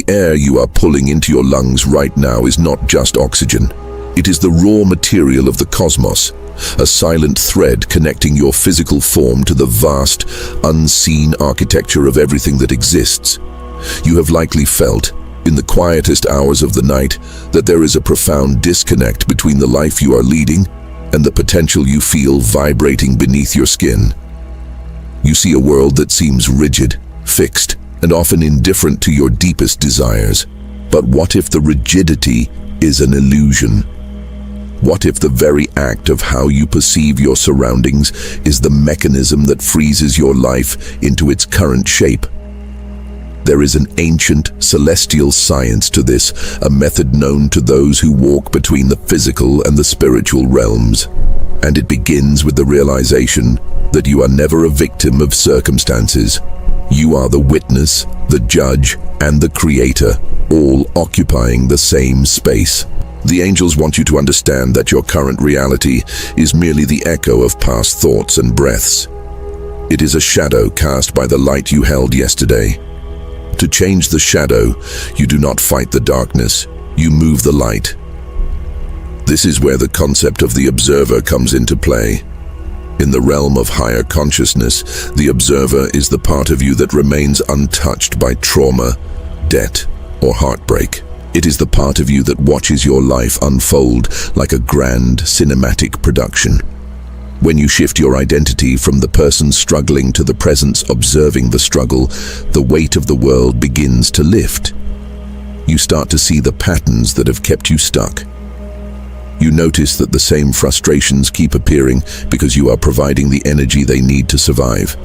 The air you are pulling into your lungs right now is not just oxygen. It is the raw material of the cosmos, a silent thread connecting your physical form to the vast, unseen architecture of everything that exists. You have likely felt, in the quietest hours of the night, that there is a profound disconnect between the life you are leading and the potential you feel vibrating beneath your skin. You see a world that seems rigid, fixed, and often indifferent to your deepest desires. But what if the rigidity is an illusion? What if the very act of how you perceive your surroundings is the mechanism that freezes your life into its current shape? There is an ancient, celestial science to this, a method known to those who walk between the physical and the spiritual realms. And it begins with the realization that you are never a victim of circumstances. You are the witness, the judge, and the creator, all occupying the same space. The angels want you to understand that your current reality is merely the echo of past thoughts and breaths. It is a shadow cast by the light you held yesterday. To change the shadow, you do not fight the darkness, you move the light. This is where the concept of the observer comes into play. In the realm of higher consciousness, the observer is the part of you that remains untouched by trauma, debt, or heartbreak. It is the part of you that watches your life unfold like a grand cinematic production. When you shift your identity from the person struggling to the presence observing the struggle, the weight of the world begins to lift. You start to see the patterns that have kept you stuck. You notice that the same frustrations keep appearing because you are providing the energy they need to survive.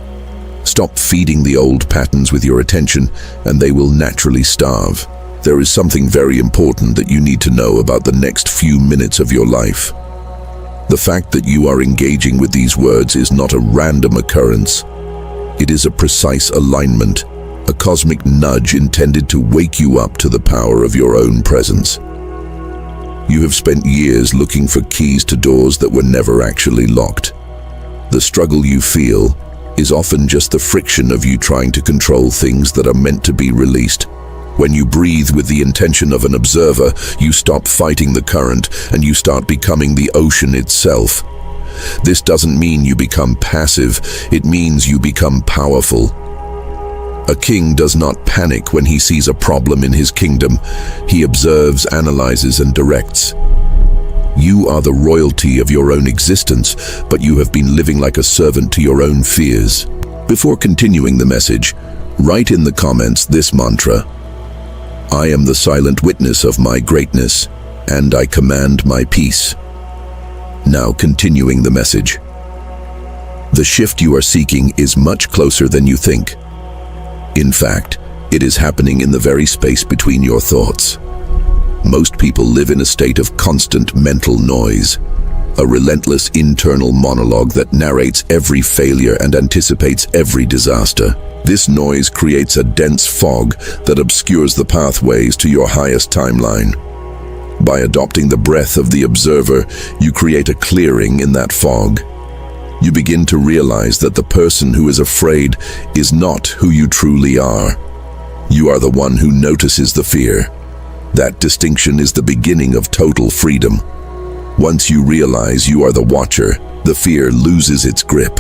Stop feeding the old patterns with your attention, and they will naturally starve. There is something very important that you need to know about the next few minutes of your life. The fact that you are engaging with these words is not a random occurrence. It is a precise alignment, a cosmic nudge intended to wake you up to the power of your own presence. You have spent years looking for keys to doors that were never actually locked. The struggle you feel is often just the friction of you trying to control things that are meant to be released. When you breathe with the intention of an observer, you stop fighting the current and you start becoming the ocean itself. This doesn't mean you become passive, it means you become powerful. A king does not panic when he sees a problem in his kingdom. He observes, analyzes, and directs. You are the royalty of your own existence, but you have been living like a servant to your own fears. Before continuing the message, write in the comments this mantra: I am the silent witness of my greatness, and I command my peace. Now continuing the message. The shift you are seeking is much closer than you think. In fact, it is happening in the very space between your thoughts. Most people live in a state of constant mental noise, a relentless internal monologue that narrates every failure and anticipates every disaster. This noise creates a dense fog that obscures the pathways to your highest timeline. By adopting the breath of the observer, you create a clearing in that fog. You begin to realize that the person who is afraid is not who you truly are. You are the one who notices the fear. That distinction is the beginning of total freedom. Once you realize you are the watcher, the fear loses its grip.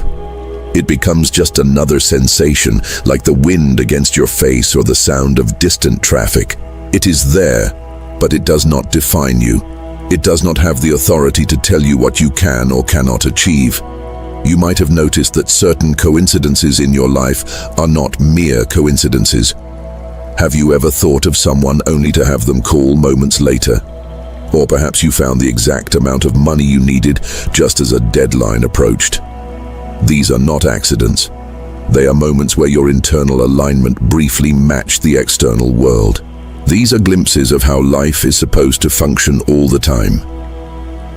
It becomes just another sensation, like the wind against your face or the sound of distant traffic. It is there, but it does not define you. It does not have the authority to tell you what you can or cannot achieve. You might have noticed that certain coincidences in your life are not mere coincidences. Have you ever thought of someone only to have them call moments later? Or perhaps you found the exact amount of money you needed just as a deadline approached. These are not accidents. They are moments where your internal alignment briefly matched the external world. These are glimpses of how life is supposed to function all the time.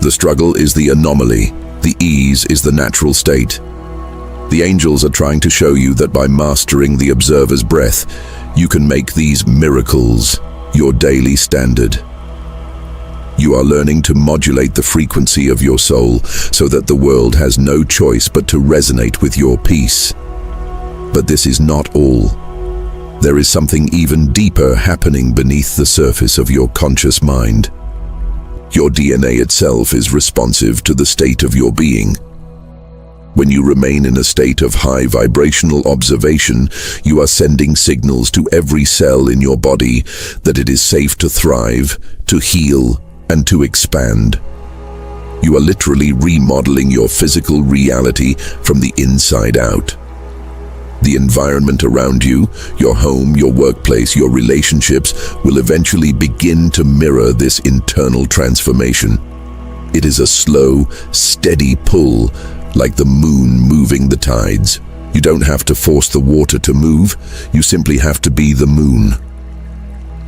The struggle is the anomaly. The ease is the natural state. The angels are trying to show you that by mastering the observer's breath, you can make these miracles your daily standard. You are learning to modulate the frequency of your soul so that the world has no choice but to resonate with your peace. But this is not all. There is something even deeper happening beneath the surface of your conscious mind. Your DNA itself is responsive to the state of your being. When you remain in a state of high vibrational observation, you are sending signals to every cell in your body that it is safe to thrive, to heal, and to expand. You are literally remodeling your physical reality from the inside out. The environment around you, your home, your workplace, your relationships, will eventually begin to mirror this internal transformation. It is a slow, steady pull, like the moon moving the tides. You don't have to force the water to move, you simply have to be the moon.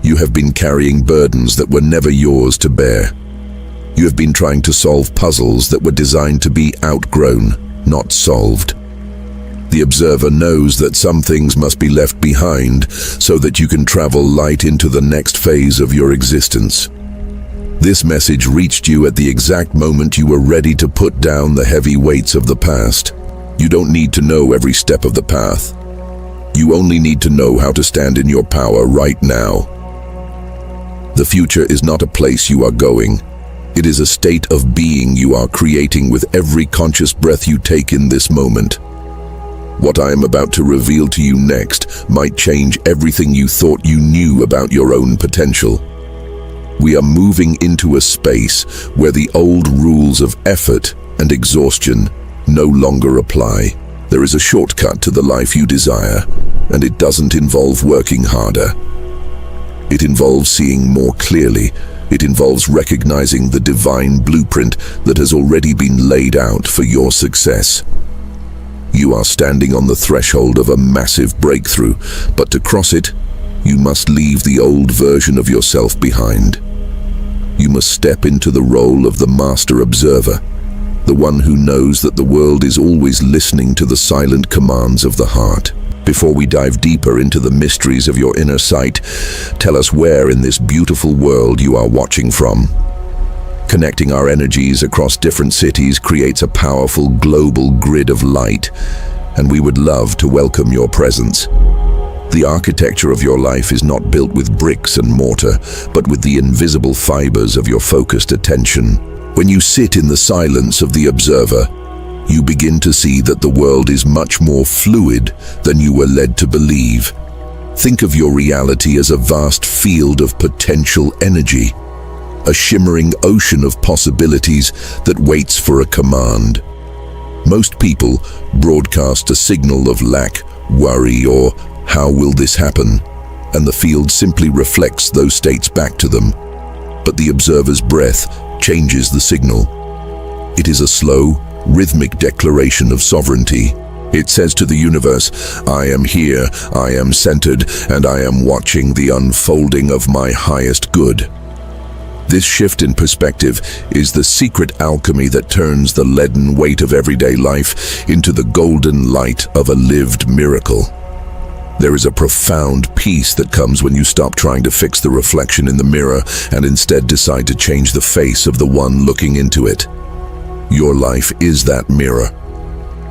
You have been carrying burdens that were never yours to bear. You have been trying to solve puzzles that were designed to be outgrown, not solved. The observer knows that some things must be left behind so that you can travel light into the next phase of your existence. This message reached you at the exact moment you were ready to put down the heavy weights of the past. You don't need to know every step of the path. You only need to know how to stand in your power right now. The future is not a place you are going. It is a state of being you are creating with every conscious breath you take in this moment. What I am about to reveal to you next might change everything you thought you knew about your own potential. We are moving into a space where the old rules of effort and exhaustion no longer apply. There is a shortcut to the life you desire, and it doesn't involve working harder. It involves seeing more clearly. It involves recognizing the divine blueprint that has already been laid out for your success. You are standing on the threshold of a massive breakthrough, but to cross it, you must leave the old version of yourself behind. You must step into the role of the master observer, the one who knows that the world is always listening to the silent commands of the heart. Before we dive deeper into the mysteries of your inner sight, tell us where in this beautiful world you are watching from. Connecting our energies across different cities creates a powerful global grid of light, and we would love to welcome your presence. The architecture of your life is not built with bricks and mortar, but with the invisible fibers of your focused attention. When you sit in the silence of the observer, you begin to see that the world is much more fluid than you were led to believe. Think of your reality as a vast field of potential energy, a shimmering ocean of possibilities that waits for a command. Most people broadcast a signal of lack, worry, or "how will this happen?" and the field simply reflects those states back to them. But the observer's breath changes the signal. It is a slow, rhythmic declaration of sovereignty. It says to the universe, "I am here, I am centered, and I am watching the unfolding of my highest good." This shift in perspective is the secret alchemy that turns the leaden weight of everyday life into the golden light of a lived miracle. There is a profound peace that comes when you stop trying to fix the reflection in the mirror and instead decide to change the face of the one looking into it. Your life is that mirror.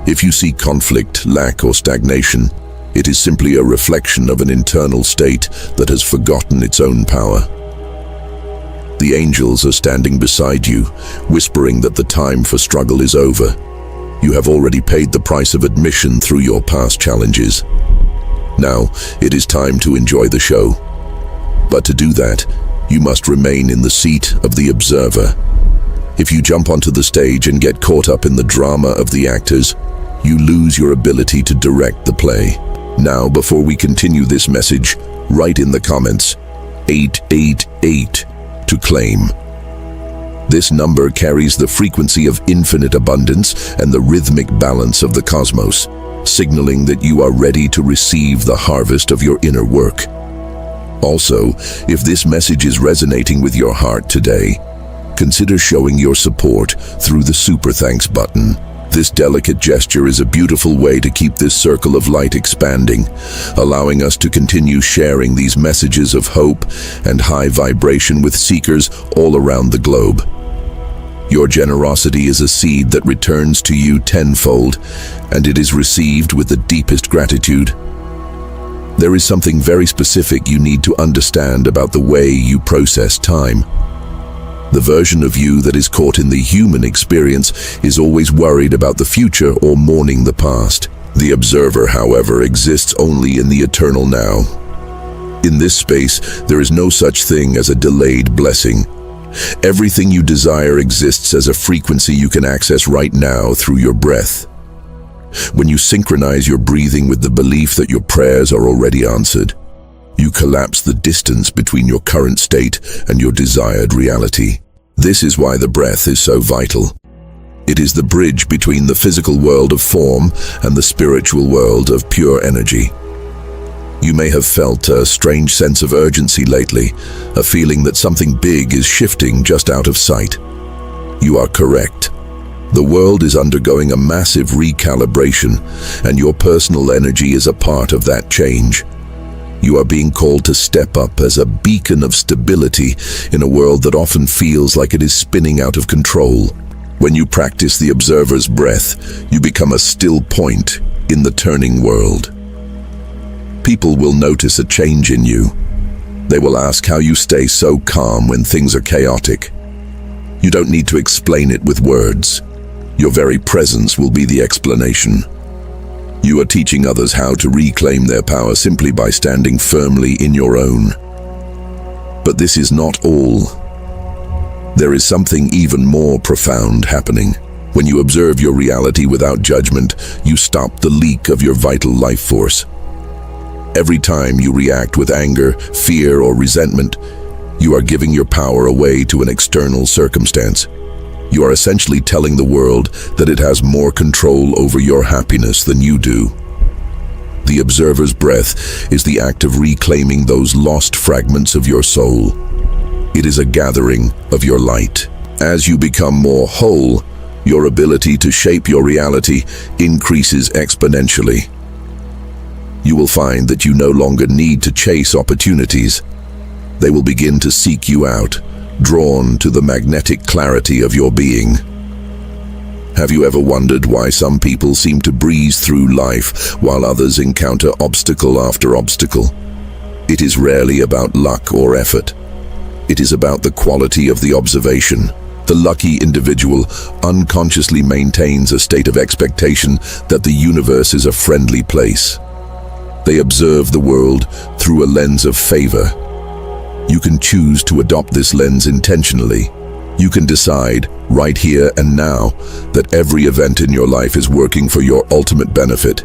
If you see conflict, lack, or stagnation, it is simply a reflection of an internal state that has forgotten its own power. The angels are standing beside you, whispering that the time for struggle is over. You have already paid the price of admission through your past challenges. Now, it is time to enjoy the show. But to do that, you must remain in the seat of the observer. If you jump onto the stage and get caught up in the drama of the actors, you lose your ability to direct the play. Now, before we continue this message, write in the comments 888 to claim. This number carries the frequency of infinite abundance and the rhythmic balance of the cosmos, signaling that you are ready to receive the harvest of your inner work. Also, if this message is resonating with your heart today, consider showing your support through the Super Thanks button. This delicate gesture is a beautiful way to keep this circle of light expanding, allowing us to continue sharing these messages of hope and high vibration with seekers all around the globe. Your generosity is a seed that returns to you tenfold, and it is received with the deepest gratitude. There is something very specific you need to understand about the way you process time. The version of you that is caught in the human experience is always worried about the future or mourning the past. The observer, however, exists only in the eternal now. In this space, there is no such thing as a delayed blessing. Everything you desire exists as a frequency you can access right now through your breath. When you synchronize your breathing with the belief that your prayers are already answered, you collapse the distance between your current state and your desired reality. This is why the breath is so vital. It is the bridge between the physical world of form and the spiritual world of pure energy. You may have felt a strange sense of urgency lately, a feeling that something big is shifting just out of sight. You are correct. The world is undergoing a massive recalibration, and your personal energy is a part of that change. You are being called to step up as a beacon of stability in a world that often feels like it is spinning out of control. When you practice the observer's breath, you become a still point in the turning world. People will notice a change in you. They will ask how you stay so calm when things are chaotic. You don't need to explain it with words. Your very presence will be the explanation. You are teaching others how to reclaim their power simply by standing firmly in your own. But this is not all. There is something even more profound happening. When you observe your reality without judgment, you stop the leak of your vital life force. Every time you react with anger, fear, or resentment, you are giving your power away to an external circumstance. You are essentially telling the world that it has more control over your happiness than you do. The observer's breath is the act of reclaiming those lost fragments of your soul. It is a gathering of your light. As you become more whole, your ability to shape your reality increases exponentially. You will find that you no longer need to chase opportunities. They will begin to seek you out, drawn to the magnetic clarity of your being. Have you ever wondered why some people seem to breeze through life while others encounter obstacle after obstacle? It is rarely about luck or effort. It is about the quality of the observation. The lucky individual unconsciously maintains a state of expectation that the universe is a friendly place. They observe the world through a lens of favor. You can choose to adopt this lens intentionally. You can decide, right here and now, that every event in your life is working for your ultimate benefit,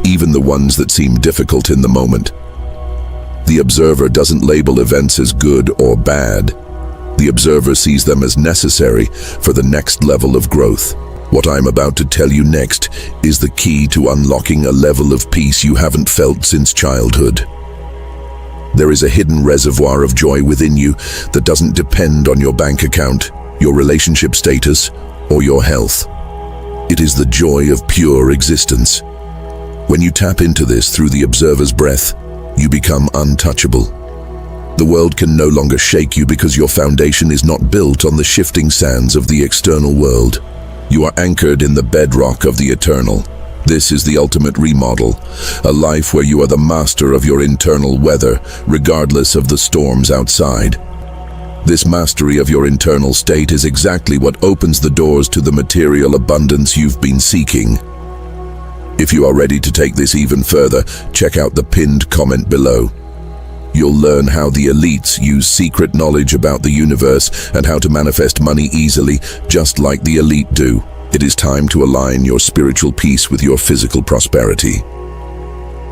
even the ones that seem difficult in the moment. The observer doesn't label events as good or bad. The observer sees them as necessary for the next level of growth. What I'm about to tell you next is the key to unlocking a level of peace you haven't felt since childhood. There is a hidden reservoir of joy within you that doesn't depend on your bank account, your relationship status, or your health. It is the joy of pure existence. When you tap into this through the observer's breath, you become untouchable. The world can no longer shake you because your foundation is not built on the shifting sands of the external world. You are anchored in the bedrock of the eternal. This is the ultimate remodel, a life where you are the master of your internal weather, regardless of the storms outside. This mastery of your internal state is exactly what opens the doors to the material abundance you've been seeking. If you are ready to take this even further, check out the pinned comment below. You'll learn how the elites use secret knowledge about the universe and how to manifest money easily, just like the elite do. It is time to align your spiritual peace with your physical prosperity.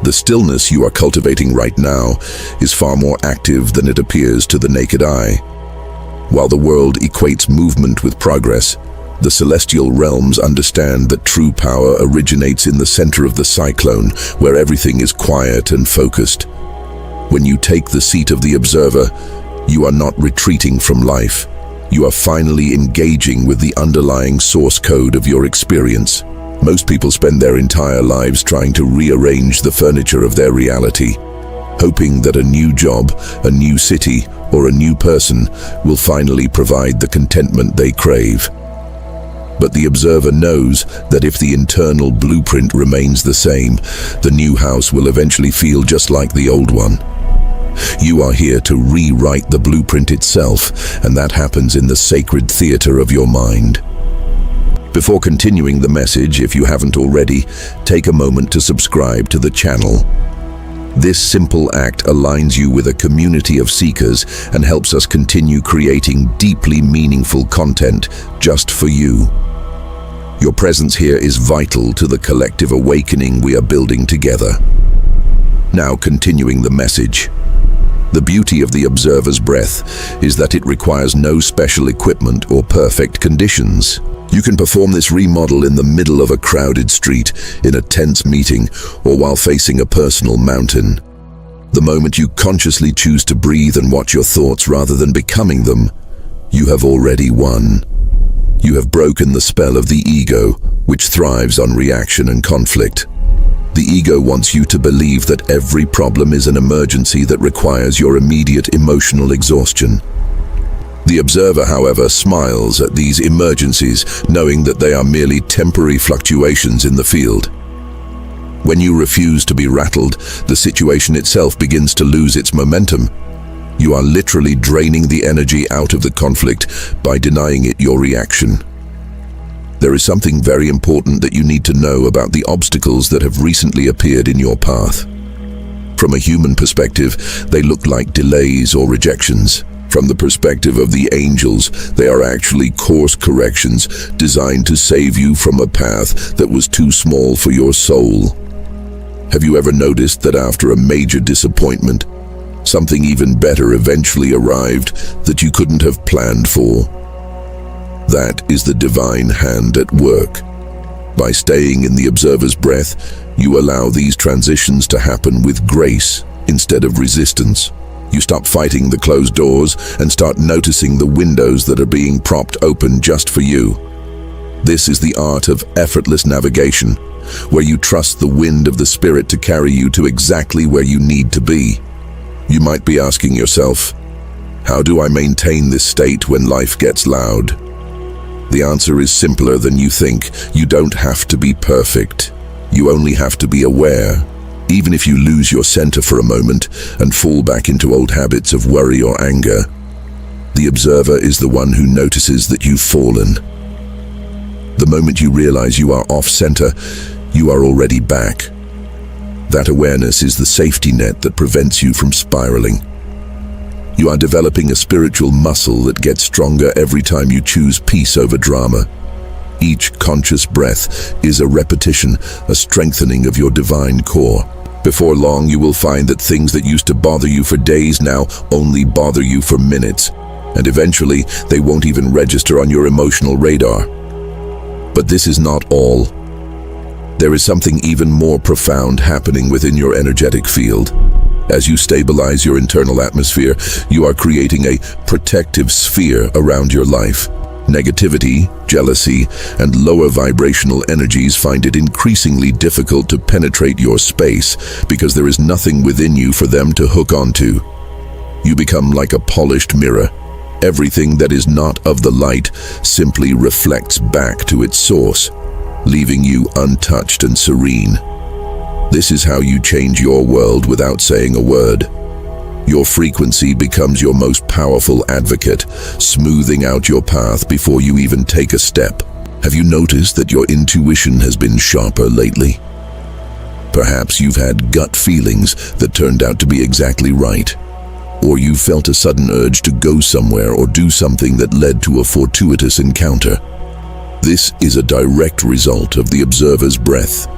The stillness you are cultivating right now is far more active than it appears to the naked eye. While the world equates movement with progress, the celestial realms understand that true power originates in the center of the cyclone, where everything is quiet and focused. When you take the seat of the observer, you are not retreating from life. You are finally engaging with the underlying source code of your experience. Most people spend their entire lives trying to rearrange the furniture of their reality, hoping that a new job, a new city, or a new person will finally provide the contentment they crave. But the observer knows that if the internal blueprint remains the same, the new house will eventually feel just like the old one. You are here to rewrite the blueprint itself, and that happens in the sacred theater of your mind. Before continuing the message, if you haven't already, take a moment to subscribe to the channel. This simple act aligns you with a community of seekers and helps us continue creating deeply meaningful content just for you. Your presence here is vital to the collective awakening we are building together. Now, continuing the message. The beauty of the observer's breath is that it requires no special equipment or perfect conditions. You can perform this remodel in the middle of a crowded street, in a tense meeting, or while facing a personal mountain. The moment you consciously choose to breathe and watch your thoughts rather than becoming them, you have already won. You have broken the spell of the ego, which thrives on reaction and conflict. The ego wants you to believe that every problem is an emergency that requires your immediate emotional exhaustion. The observer, however, smiles at these emergencies, knowing that they are merely temporary fluctuations in the field. When you refuse to be rattled, the situation itself begins to lose its momentum. You are literally draining the energy out of the conflict by denying it your reaction. There is something very important that you need to know about the obstacles that have recently appeared in your path. From a human perspective, they look like delays or rejections. From the perspective of the angels, they are actually course corrections designed to save you from a path that was too small for your soul. Have you ever noticed that after a major disappointment, something even better eventually arrived that you couldn't have planned for? That is the divine hand at work. By staying in the observer's breath, you allow these transitions to happen with grace instead of resistance. You stop fighting the closed doors and start noticing the windows that are being propped open just for you. This is the art of effortless navigation, where you trust the wind of the spirit to carry you to exactly where you need to be. You might be asking yourself, how do I maintain this state when life gets loud? The answer is simpler than you think. You don't have to be perfect. You only have to be aware. Even if you lose your center for a moment and fall back into old habits of worry or anger, the observer is the one who notices that you've fallen. The moment you realize you are off center, you are already back. That awareness is the safety net that prevents you from spiraling. You are developing a spiritual muscle that gets stronger every time you choose peace over drama. Each conscious breath is a repetition, a strengthening of your divine core. Before long, you will find that things that used to bother you for days now only bother you for minutes, and eventually they won't even register on your emotional radar. But this is not all. There is something even more profound happening within your energetic field. As you stabilize your internal atmosphere, you are creating a protective sphere around your life. Negativity, jealousy, and lower vibrational energies find it increasingly difficult to penetrate your space because there is nothing within you for them to hook onto. You become like a polished mirror. Everything that is not of the light simply reflects back to its source, leaving you untouched and serene. This is how you change your world without saying a word. Your frequency becomes your most powerful advocate, smoothing out your path before you even take a step. Have you noticed that your intuition has been sharper lately? Perhaps you've had gut feelings that turned out to be exactly right. Or you felt a sudden urge to go somewhere or do something that led to a fortuitous encounter. This is a direct result of the observer's breath.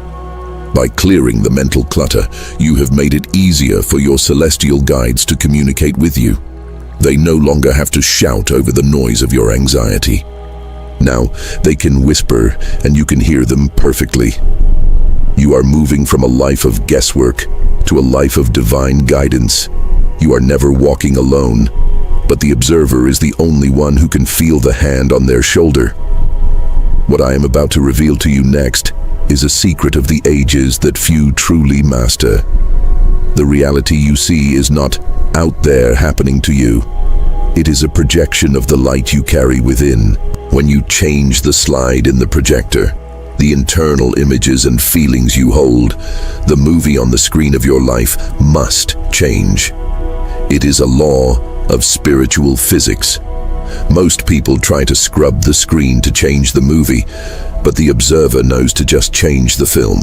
By clearing the mental clutter, you have made it easier for your celestial guides to communicate with you. They no longer have to shout over the noise of your anxiety. Now, they can whisper, and you can hear them perfectly. You are moving from a life of guesswork to a life of divine guidance. You are never walking alone, but the observer is the only one who can feel the hand on their shoulder. What I am about to reveal to you next is a secret of the ages that few truly master. The reality you see is not out there happening to you. It is a projection of the light you carry within. When you change the slide in the projector, the internal images and feelings you hold, the movie on the screen of your life must change. It is a law of spiritual physics. Most people try to scrub the screen to change the movie, but the observer knows to just change the film.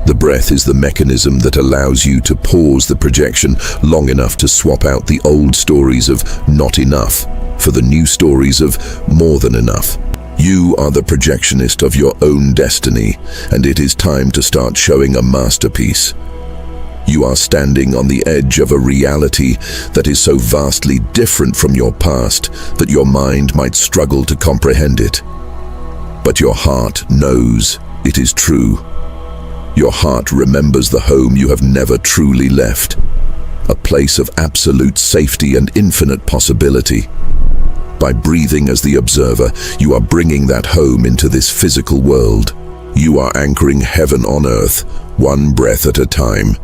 The breath is the mechanism that allows you to pause the projection long enough to swap out the old stories of not enough for the new stories of more than enough. You are the projectionist of your own destiny, and it is time to start showing a masterpiece. You are standing on the edge of a reality that is so vastly different from your past that your mind might struggle to comprehend it. But your heart knows it is true. Your heart remembers the home you have never truly left, a place of absolute safety and infinite possibility. By breathing as the observer, you are bringing that home into this physical world. You are anchoring heaven on earth, one breath at a time.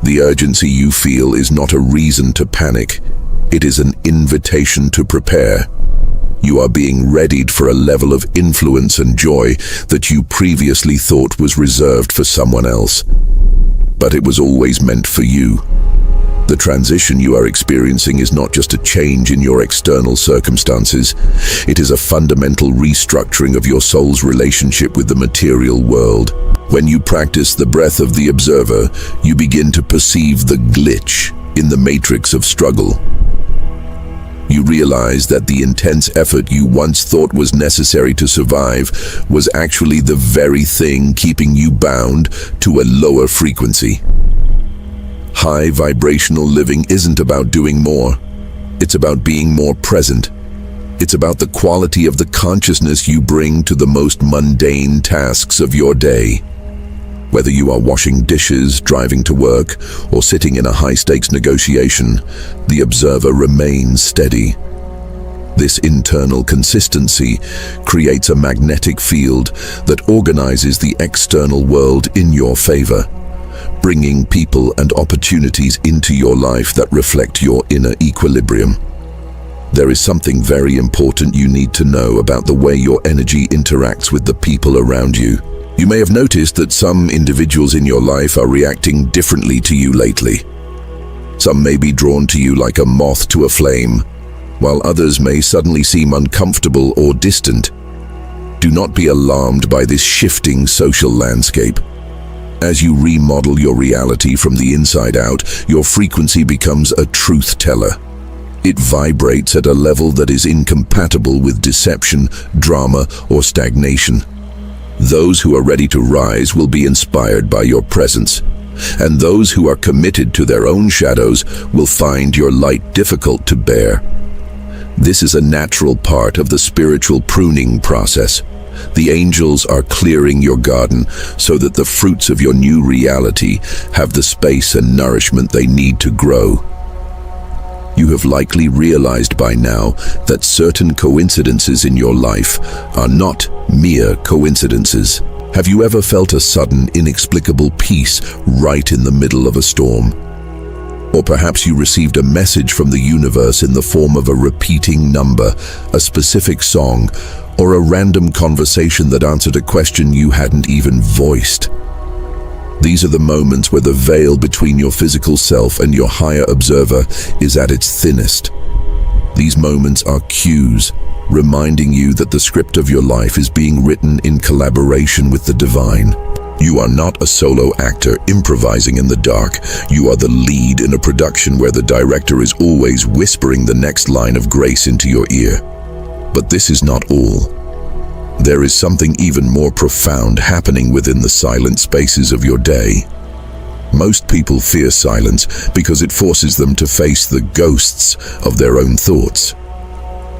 The urgency you feel is not a reason to panic. It is an invitation to prepare. You are being readied for a level of influence and joy that you previously thought was reserved for someone else. But it was always meant for you. The transition you are experiencing is not just a change in your external circumstances. It is a fundamental restructuring of your soul's relationship with the material world. When you practice the breath of the observer, you begin to perceive the glitch in the matrix of struggle. You realize that the intense effort you once thought was necessary to survive was actually the very thing keeping you bound to a lower frequency. High vibrational living isn't about doing more. It's about being more present. It's about the quality of the consciousness you bring to the most mundane tasks of your day. Whether you are washing dishes, driving to work, or sitting in a high-stakes negotiation, the observer remains steady. This internal consistency creates a magnetic field that organizes the external world in your favor, bringing people and opportunities into your life that reflect your inner equilibrium. There is something very important you need to know about the way your energy interacts with the people around you. You may have noticed that some individuals in your life are reacting differently to you lately. Some may be drawn to you like a moth to a flame, while others may suddenly seem uncomfortable or distant. Do not be alarmed by this shifting social landscape. As you remodel your reality from the inside out, your frequency becomes a truth teller. It vibrates at a level that is incompatible with deception, drama, or stagnation. Those who are ready to rise will be inspired by your presence, and those who are committed to their own shadows will find your light difficult to bear. This is a natural part of the spiritual pruning process. The angels are clearing your garden so that the fruits of your new reality have the space and nourishment they need to grow. You have likely realized by now that certain coincidences in your life are not mere coincidences. Have you ever felt a sudden, inexplicable peace right in the middle of a storm? Or perhaps you received a message from the universe in the form of a repeating number, a specific song, or a random conversation that answered a question you hadn't even voiced. These are the moments where the veil between your physical self and your higher observer is at its thinnest. These moments are cues, reminding you that the script of your life is being written in collaboration with the divine. You are not a solo actor improvising in the dark. You are the lead in a production where the director is always whispering the next line of grace into your ear. But this is not all. There is something even more profound happening within the silent spaces of your day. Most people fear silence because it forces them to face the ghosts of their own thoughts.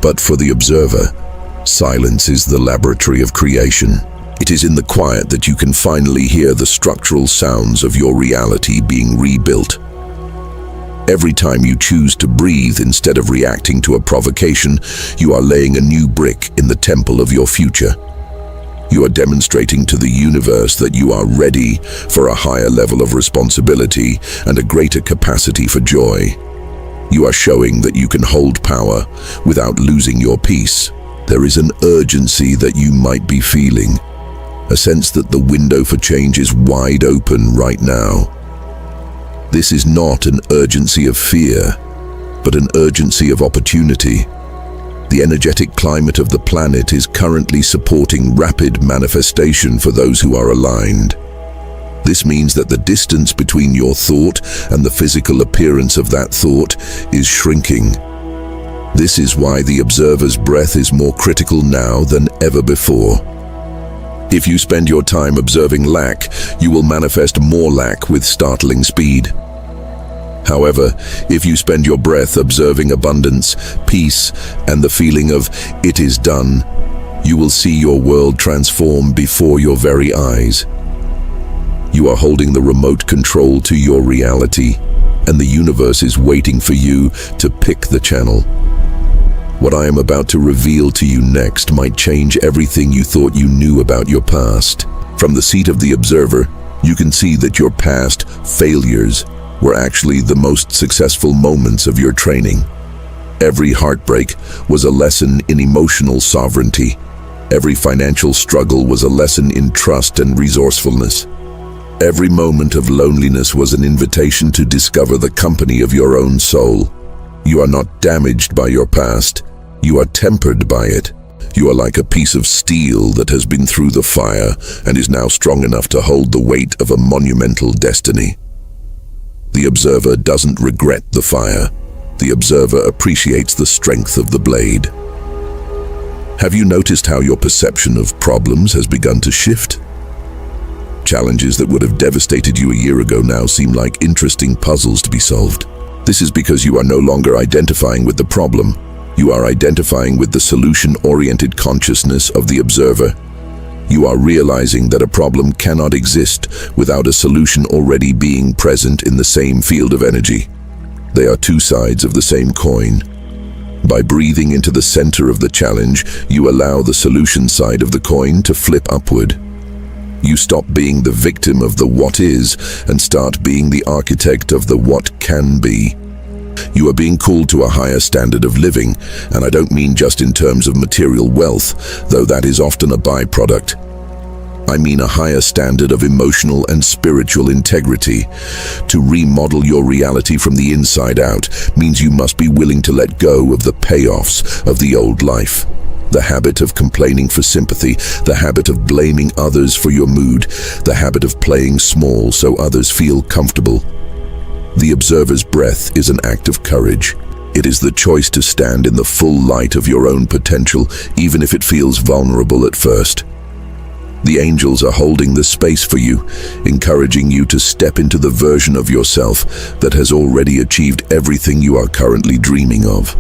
But for the observer, silence is the laboratory of creation. It is in the quiet that you can finally hear the structural sounds of your reality being rebuilt. Every time you choose to breathe instead of reacting to a provocation, you are laying a new brick in the temple of your future. You are demonstrating to the universe that you are ready for a higher level of responsibility and a greater capacity for joy. You are showing that you can hold power without losing your peace. There is an urgency that you might be feeling, a sense that the window for change is wide open right now. This is not an urgency of fear, but an urgency of opportunity. The energetic climate of the planet is currently supporting rapid manifestation for those who are aligned. This means that the distance between your thought and the physical appearance of that thought is shrinking. This is why the observer's breath is more critical now than ever before. If you spend your time observing lack, you will manifest more lack with startling speed. However, if you spend your breath observing abundance, peace, and the feeling of "it is done," you will see your world transform before your very eyes. You are holding the remote control to your reality, and the universe is waiting for you to pick the channel. What I am about to reveal to you next might change everything you thought you knew about your past. From the seat of the observer, you can see that your past failures were actually the most successful moments of your training. Every heartbreak was a lesson in emotional sovereignty. Every financial struggle was a lesson in trust and resourcefulness. Every moment of loneliness was an invitation to discover the company of your own soul. You are not damaged by your past. You are tempered by it. You are like a piece of steel that has been through the fire and is now strong enough to hold the weight of a monumental destiny. The observer doesn't regret the fire. The observer appreciates the strength of the blade. Have you noticed how your perception of problems has begun to shift? Challenges that would have devastated you a year ago now seem like interesting puzzles to be solved. This is because you are no longer identifying with the problem. You are identifying with the solution-oriented consciousness of the observer. You are realizing that a problem cannot exist without a solution already being present in the same field of energy. They are two sides of the same coin. By breathing into the center of the challenge, you allow the solution side of the coin to flip upward. You stop being the victim of the what is and start being the architect of the what can be. You are being called to a higher standard of living, and I don't mean just in terms of material wealth, though that is often a byproduct. I mean a higher standard of emotional and spiritual integrity. To remodel your reality from the inside out means you must be willing to let go of the payoffs of the old life. The habit of complaining for sympathy, the habit of blaming others for your mood, the habit of playing small so others feel comfortable. The observer's breath is an act of courage. It is the choice to stand in the full light of your own potential, even if it feels vulnerable at first. The angels are holding the space for you, encouraging you to step into the version of yourself that has already achieved everything you are currently dreaming of.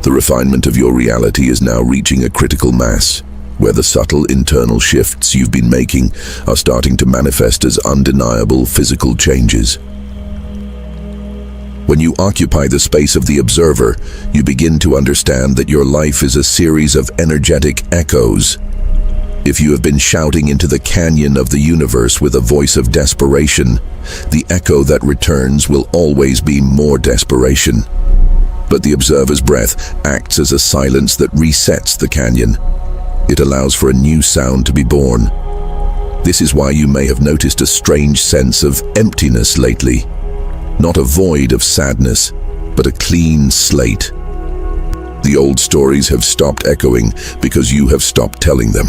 The refinement of your reality is now reaching a critical mass, where the subtle internal shifts you've been making are starting to manifest as undeniable physical changes. When you occupy the space of the observer, you begin to understand that your life is a series of energetic echoes. If you have been shouting into the canyon of the universe with a voice of desperation, the echo that returns will always be more desperation. But the observer's breath acts as a silence that resets the canyon. It allows for a new sound to be born. This is why you may have noticed a strange sense of emptiness lately. Not a void of sadness, but a clean slate. The old stories have stopped echoing because you have stopped telling them.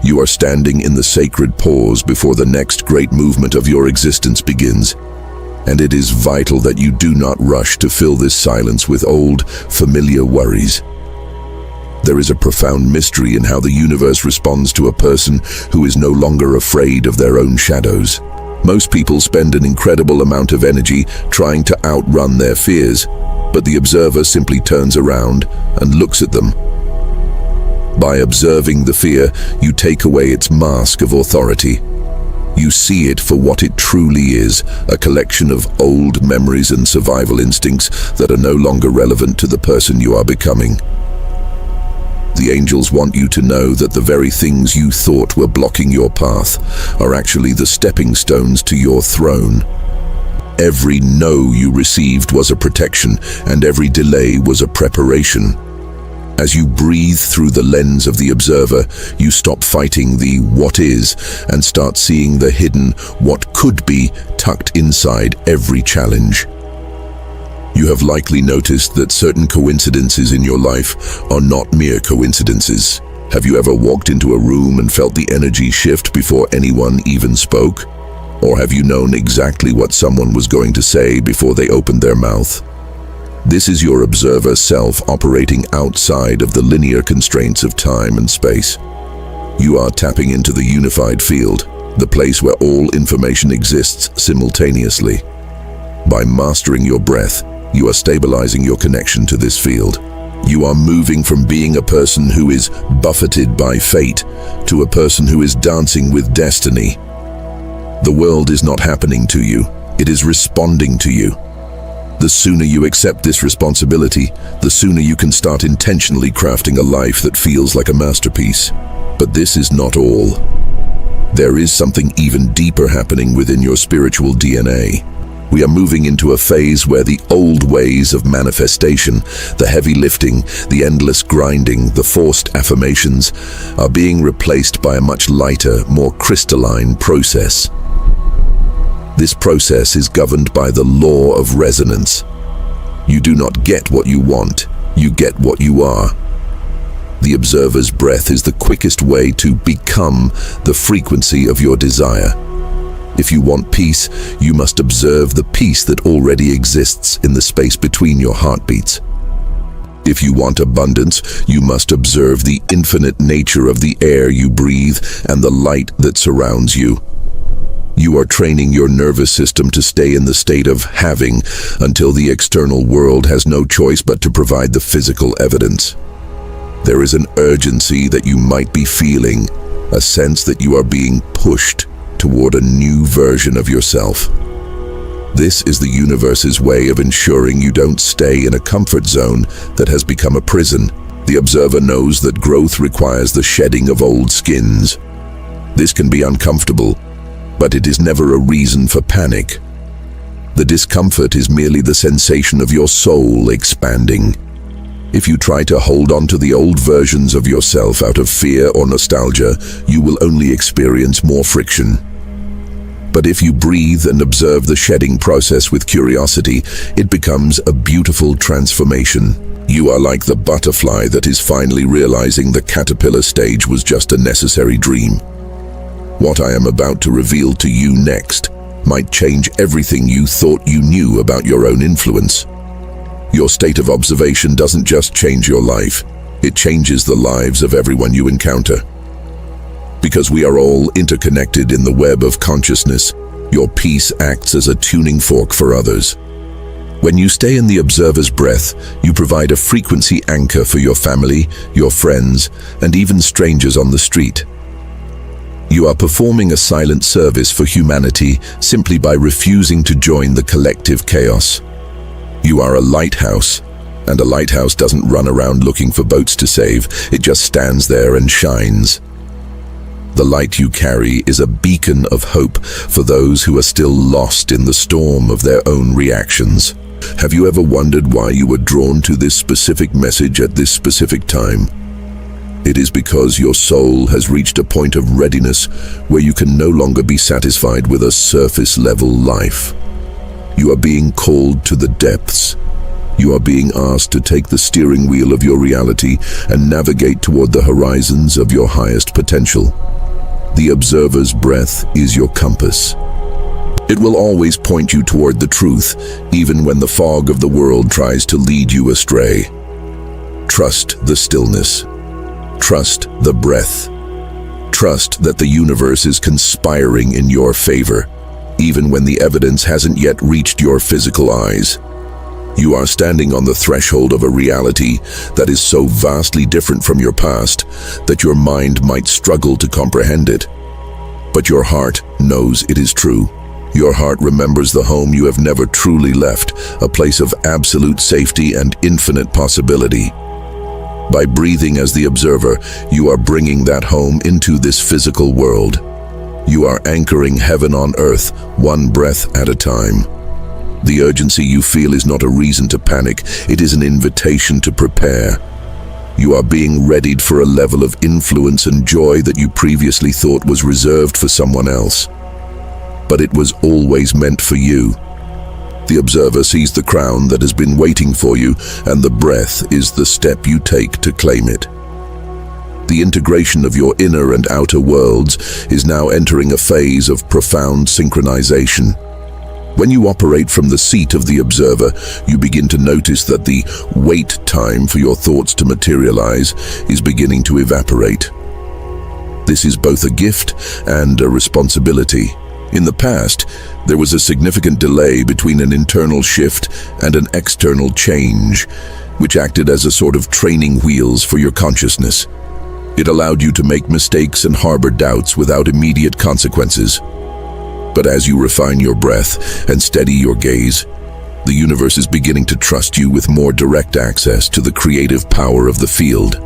You are standing in the sacred pause before the next great movement of your existence begins, and it is vital that you do not rush to fill this silence with old, familiar worries. There is a profound mystery in how the universe responds to a person who is no longer afraid of their own shadows. Most people spend an incredible amount of energy trying to outrun their fears, but the observer simply turns around and looks at them. By observing the fear, you take away its mask of authority. You see it for what it truly is, a collection of old memories and survival instincts that are no longer relevant to the person you are becoming. The angels want you to know that the very things you thought were blocking your path are actually the stepping stones to your throne. Every no you received was a protection, and every delay was a preparation. As you breathe through the lens of the observer, you stop fighting the what is and start seeing the hidden what could be tucked inside every challenge. You have likely noticed that certain coincidences in your life are not mere coincidences. Have you ever walked into a room and felt the energy shift before anyone even spoke? Or have you known exactly what someone was going to say before they opened their mouth? This is your observer self operating outside of the linear constraints of time and space. You are tapping into the unified field, the place where all information exists simultaneously. By mastering your breath, you are stabilizing your connection to this field. You are moving from being a person who is buffeted by fate to a person who is dancing with destiny. The world is not happening to you, it is responding to you. The sooner you accept this responsibility, the sooner you can start intentionally crafting a life that feels like a masterpiece. But this is not all. There is something even deeper happening within your spiritual DNA. We are moving into a phase where the old ways of manifestation, the heavy lifting, the endless grinding, the forced affirmations, are being replaced by a much lighter, more crystalline process. This process is governed by the law of resonance. You do not get what you want, you get what you are. The observer's breath is the quickest way to become the frequency of your desire. If you want peace, you must observe the peace that already exists in the space between your heartbeats. If you want abundance, you must observe the infinite nature of the air you breathe and the light that surrounds you. You are training your nervous system to stay in the state of having until the external world has no choice but to provide the physical evidence. There is an urgency that you might be feeling, a sense that you are being pushed toward a new version of yourself. This is the universe's way of ensuring you don't stay in a comfort zone that has become a prison. The observer knows that growth requires the shedding of old skins. This can be uncomfortable, but it is never a reason for panic. The discomfort is merely the sensation of your soul expanding. If you try to hold on to the old versions of yourself out of fear or nostalgia, you will only experience more friction. But if you breathe and observe the shedding process with curiosity, it becomes a beautiful transformation. You are like the butterfly that is finally realizing the caterpillar stage was just a necessary dream. What I am about to reveal to you next might change everything you thought you knew about your own influence. Your state of observation doesn't just change your life, it changes the lives of everyone you encounter. Because we are all interconnected in the web of consciousness, your peace acts as a tuning fork for others. When you stay in the observer's breath, you provide a frequency anchor for your family, your friends, and even strangers on the street. You are performing a silent service for humanity simply by refusing to join the collective chaos. You are a lighthouse, and a lighthouse doesn't run around looking for boats to save, it just stands there and shines. The light you carry is a beacon of hope for those who are still lost in the storm of their own reactions. Have you ever wondered why you were drawn to this specific message at this specific time? It is because your soul has reached a point of readiness where you can no longer be satisfied with a surface-level life. You are being called to the depths. You are being asked to take the steering wheel of your reality and navigate toward the horizons of your highest potential. The observer's breath is your compass. It will always point you toward the truth, even when the fog of the world tries to lead you astray. Trust the stillness. Trust the breath. Trust that the universe is conspiring in your favor, even when the evidence hasn't yet reached your physical eyes. You are standing on the threshold of a reality that is so vastly different from your past that your mind might struggle to comprehend it. But your heart knows it is true. Your heart remembers the home you have never truly left, a place of absolute safety and infinite possibility. By breathing as the observer, you are bringing that home into this physical world. You are anchoring heaven on earth, one breath at a time. The urgency you feel is not a reason to panic, it is an invitation to prepare. You are being readied for a level of influence and joy that you previously thought was reserved for someone else. But it was always meant for you. The observer sees the crown that has been waiting for you, and the breath is the step you take to claim it. The integration of your inner and outer worlds is now entering a phase of profound synchronization. When you operate from the seat of the observer, you begin to notice that the wait time for your thoughts to materialize is beginning to evaporate. This is both a gift and a responsibility. In the past, there was a significant delay between an internal shift and an external change, which acted as a sort of training wheels for your consciousness. It allowed you to make mistakes and harbor doubts without immediate consequences. But as you refine your breath and steady your gaze, the universe is beginning to trust you with more direct access to the creative power of the field.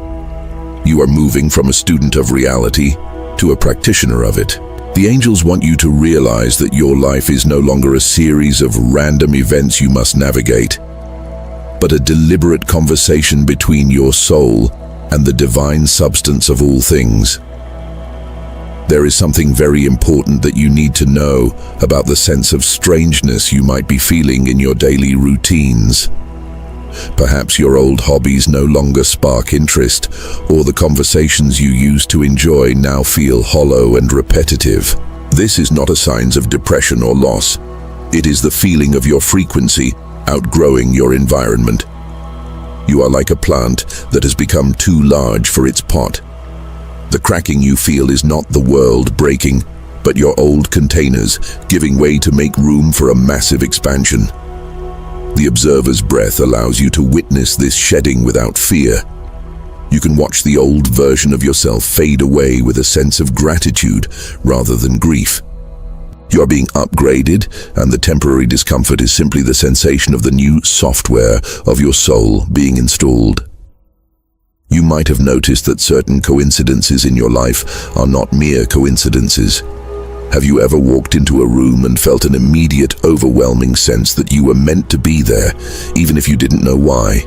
You are moving from a student of reality to a practitioner of it. The angels want you to realize that your life is no longer a series of random events you must navigate, but a deliberate conversation between your soul and the divine substance of all things. There is something very important that you need to know about the sense of strangeness you might be feeling in your daily routines. Perhaps your old hobbies no longer spark interest, or the conversations you used to enjoy now feel hollow and repetitive. This is not a sign of depression or loss. It is the feeling of your frequency outgrowing your environment. You are like a plant that has become too large for its pot. The cracking you feel is not the world breaking, but your old containers giving way to make room for a massive expansion. The observer's breath allows you to witness this shedding without fear. You can watch the old version of yourself fade away with a sense of gratitude rather than grief. You are being upgraded, and the temporary discomfort is simply the sensation of the new software of your soul being installed. You might have noticed that certain coincidences in your life are not mere coincidences. Have you ever walked into a room and felt an immediate, overwhelming sense that you were meant to be there, even if you didn't know why?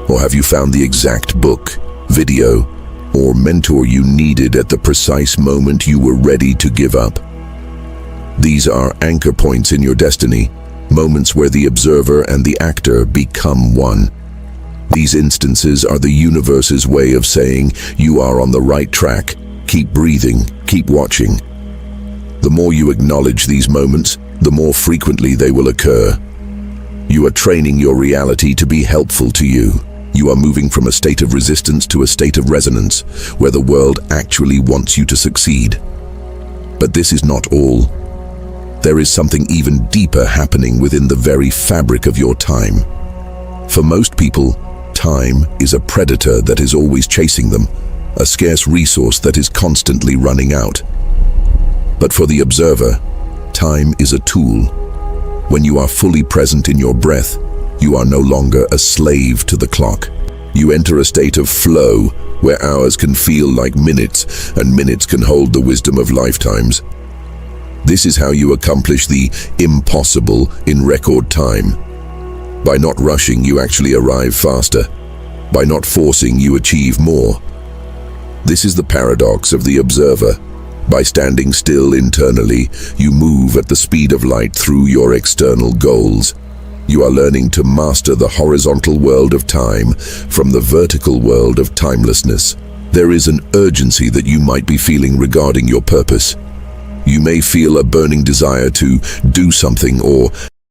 Or have you found the exact book, video, or mentor you needed at the precise moment you were ready to give up? These are anchor points in your destiny, moments where the observer and the actor become one. These instances are the universe's way of saying, you are on the right track, keep breathing, keep watching. The more you acknowledge these moments, the more frequently they will occur. You are training your reality to be helpful to you. You are moving from a state of resistance to a state of resonance, where the world actually wants you to succeed. But this is not all. There is something even deeper happening within the very fabric of your time. For most people, time is a predator that is always chasing them, a scarce resource that is constantly running out. But for the observer, time is a tool. When you are fully present in your breath, you are no longer a slave to the clock. You enter a state of flow where hours can feel like minutes and minutes can hold the wisdom of lifetimes. This is how you accomplish the impossible in record time. By not rushing, you actually arrive faster. By not forcing, you achieve more. This is the paradox of the observer. By standing still internally, you move at the speed of light through your external goals. You are learning to master the horizontal world of time from the vertical world of timelessness. There is an urgency that you might be feeling regarding your purpose. You may feel a burning desire to do something or